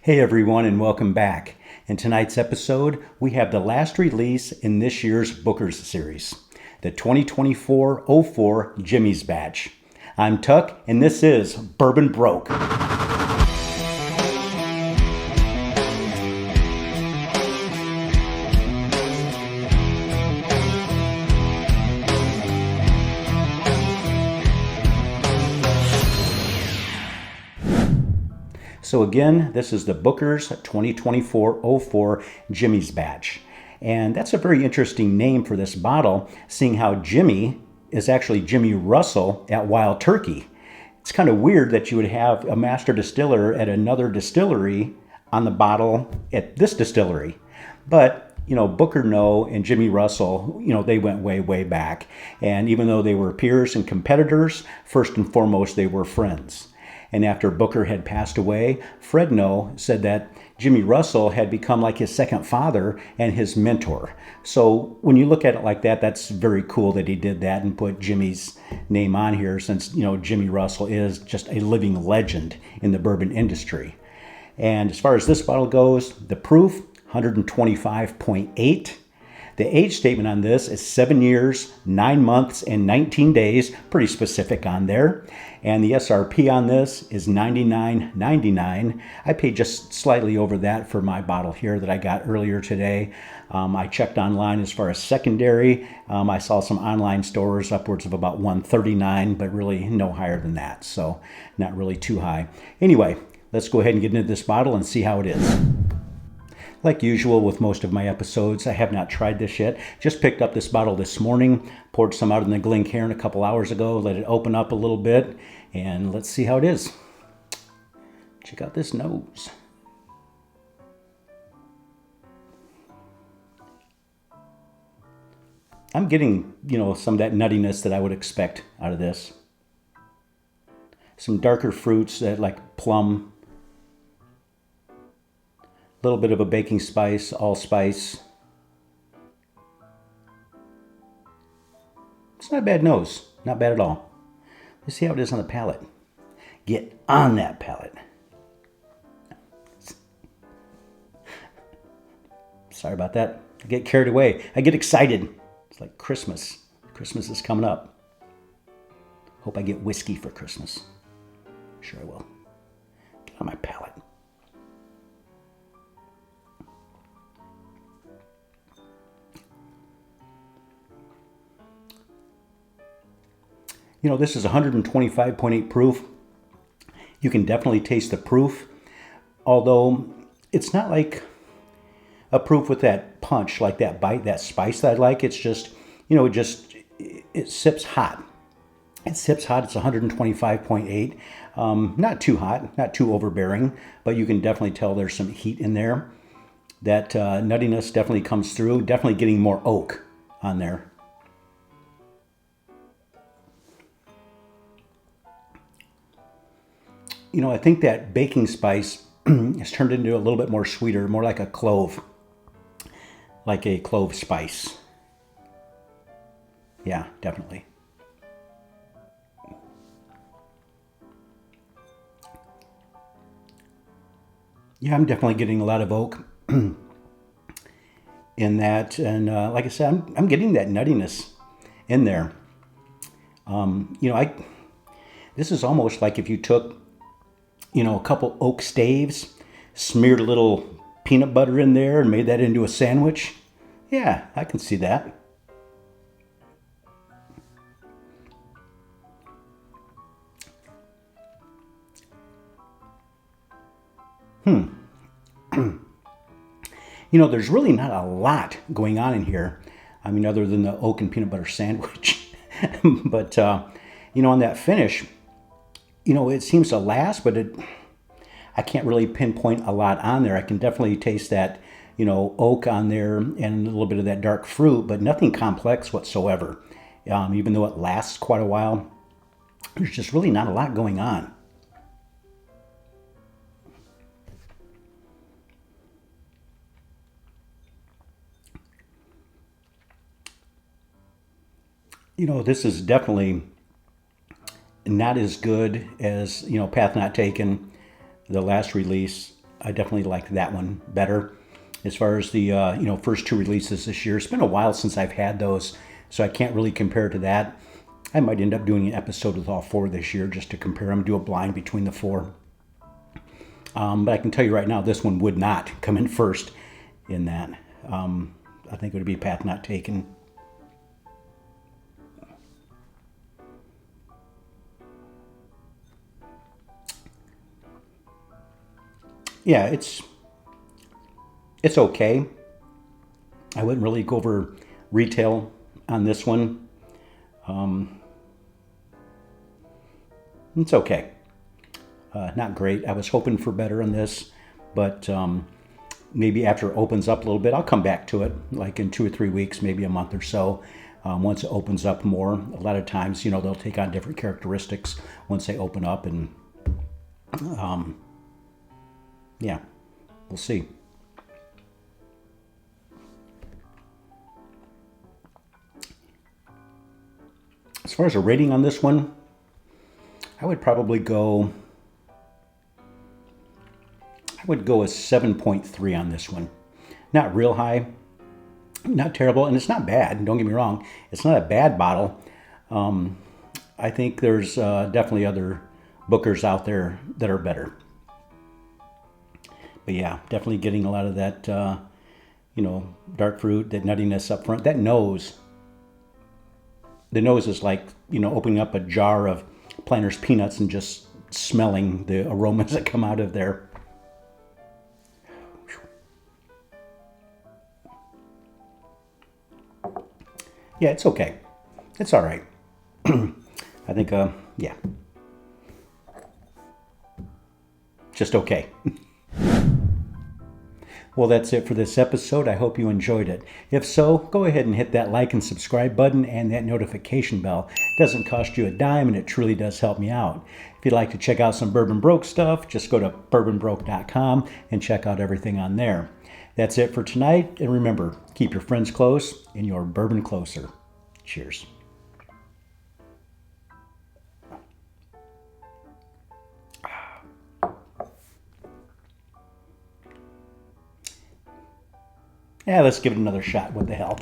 Hey everyone, and welcome back. In tonight's episode, we have the last release in this year's Booker's series, the 2024-04 Jimmy's Batch. I'm Tuck, and this is Bourbon Broke. So again, this is the Booker's 2024-04 Jimmy's Batch. And that's a very interesting name for this bottle, seeing how Jimmy is actually Jimmy Russel at Wild Turkey. It's kind of weird that you would have a master distiller at another distillery on the bottle at this distillery. But, Booker No and Jimmy Russell, they went way, way back. And even though they were peers and competitors, first and foremost, they were friends. And after Booker had passed away, Fred No said that Jimmy Russell had become like his second father and his mentor. So when you look at it like that, that's very cool that he did that and put Jimmy's name on here, since, Jimmy Russell is just a living legend in the bourbon industry. And as far as this bottle goes, the proof, 125.8. The age statement on this is 7 years, 9 months, and 19 days. Pretty specific on there. And the SRP on this is $99.99. I paid just slightly over that for my bottle here that I got earlier today. I checked online as far as secondary. I saw some online stores upwards of about $139, but really no higher than that. So not really too high. Anyway, let's go ahead and get into this bottle and see how it is. Like usual with most of my episodes, I have not tried this yet. Just picked up this bottle this morning, poured some out in the Glencairn a couple hours ago, let it open up a little bit, and let's see how it is. Check out this nose. I'm getting, some of that nuttiness that I would expect out of this. Some darker fruits that like plum. A little bit of a baking spice, allspice. It's not a bad nose. Not bad at all. Let's see how it is on the palate. Get on that palate. Sorry about that. I get carried away. I get excited. It's like Christmas. Christmas is coming up. Hope I get whiskey for Christmas. Sure I will. Get on my palate. This is 125.8 proof. You can definitely taste the proof, although it's not like a proof with that punch, like that bite, that spice that I like. It's just, it sips hot. It sips hot. It's 125.8. Not too hot, not too overbearing, but you can definitely tell there's some heat in there. That nuttiness definitely comes through. Definitely getting more oak on there. I think that baking spice has turned into a little bit more sweeter, more like a clove spice. Yeah, definitely. Yeah, I'm definitely getting a lot of oak in that. And like I said, I'm getting that nuttiness in there. This is almost like if you took a couple oak staves, smeared a little peanut butter in there and made that into a sandwich. Yeah, I can see that. There's really not a lot going on in here. I mean, other than the oak and peanut butter sandwich. But, on that finish, it seems to last, but I can't really pinpoint a lot on there. I can definitely taste that, oak on there and a little bit of that dark fruit, but nothing complex whatsoever. Even though it lasts quite a while, there's just really not a lot going on. This is definitely not as good as, Path Not Taken, the last release. I definitely like that one better. As far as the first two releases this year, it's been a while since I've had those, so I can't really compare to that. I might end up doing an episode with all four this year just to compare them, do a blind between the four. But I can tell you right now, this one would not come in first in that. I think it would be Path Not Taken. Yeah, it's okay. I wouldn't really go over retail on this one. It's okay. Not great. I was hoping for better on this, but maybe after it opens up a little bit, I'll come back to it, like in 2 or 3 weeks, maybe a month or so. Once it opens up more, a lot of times, they'll take on different characteristics once they open up, and yeah, we'll see. As far as a rating on this one, I would probably go. I would go a 7.3 on this one. Not real high, not terrible, and it's not bad. Don't get me wrong; it's not a bad bottle. I think there's definitely other Bookers out there that are better. But yeah, definitely getting a lot of that, dark fruit, that nuttiness up front. That nose. The nose is like, opening up a jar of Planters peanuts and just smelling the aromas that come out of there. Yeah, it's okay. It's all right. I think, yeah. Just okay. Well, that's it for this episode. I hope you enjoyed it. If so, go ahead and hit that like and subscribe button and that notification bell. It doesn't cost you a dime, and it truly does help me out. If you'd like to check out some Bourbon Broke stuff, just go to bourbonbroke.com and check out everything on there. That's it for tonight, and remember, keep your friends close and your bourbon closer. Cheers. Yeah, let's give it another shot. What the hell?